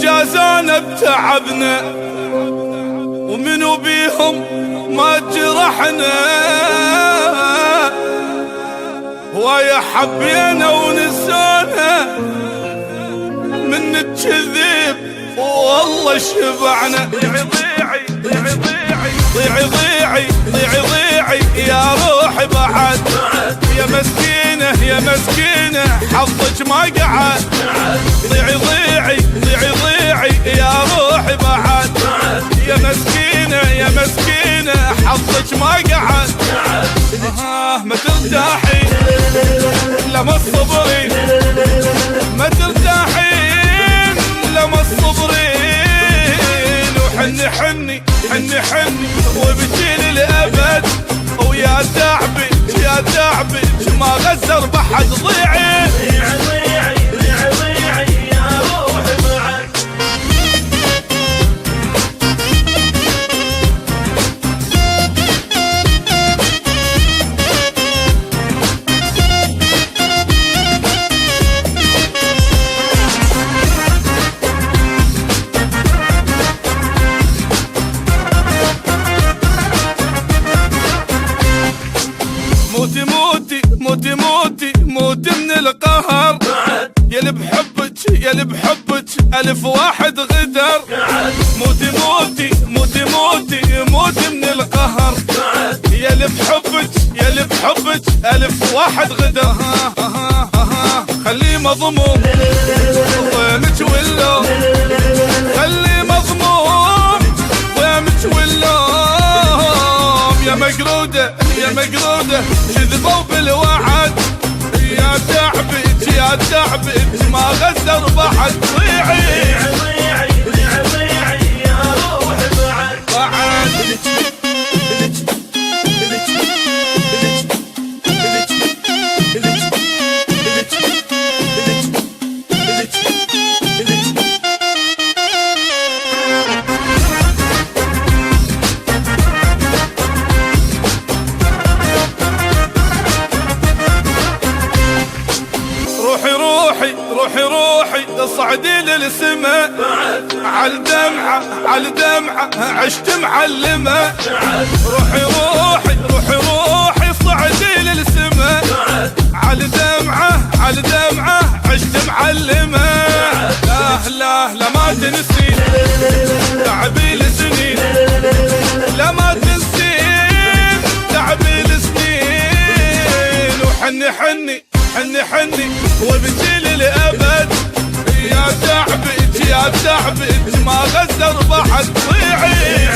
جازانا بتعبنا ومنو بيهم ما جرحنا، ويا حبينا ونسانا من الكذب والله شبعنا. ضيعي ضيعي ضيعي ضيعي ضيعي ضيعي ضيعي ضيعي يا روحي بعد، يا مسكينة يا مسكينة حظك ما قعد. ضيعي ضيعي ضيعي ضيعي يا روحي بعد، يا مسكينة يا مسكينة حظك ما قعد. ما ترتاحي لما تصبرين، ما ترتاحين لما تصبرين، وحني حني حني حني وبجيل الابد، ويا تعبي يا تعبي ما غزر بحد. ضيعي ضيعي ضيعي ضيعي ضيعي يا روحي معك. موتي موتي موتي موتي موتي من القهر، يلي بحبك يلي بحبك ألف واحد غدر. موتي موتي موتي موتي موتي من القهر، يلي بحبك يلي بحبك ألف واحد غدر. خليه مضموم ضيمك واللوم، خليه مضموم ضيمك واللوم. يا مقرودة يا مقرودة كذبوا بالوعد، يا تعبت يا تعبت ما غزر بحد. ضيعي ضيعي ضيعي ضيعي يا روحي بعد. روحي روحي روحي روحي تصعدي للسما، عالدمعة عالدمعة عشت معلمة. روحي روحي روحي روحي صعدي للسما، عالدمعة عالدمعة عشت معلمة. لا لا لا ما تنسين تعبي لسنين، لا ما تنسين تعبي لسنين، وحني حني حني حني وبجيل الابد، يا تعبت يا تعبت ما غزر بحد. ضيعي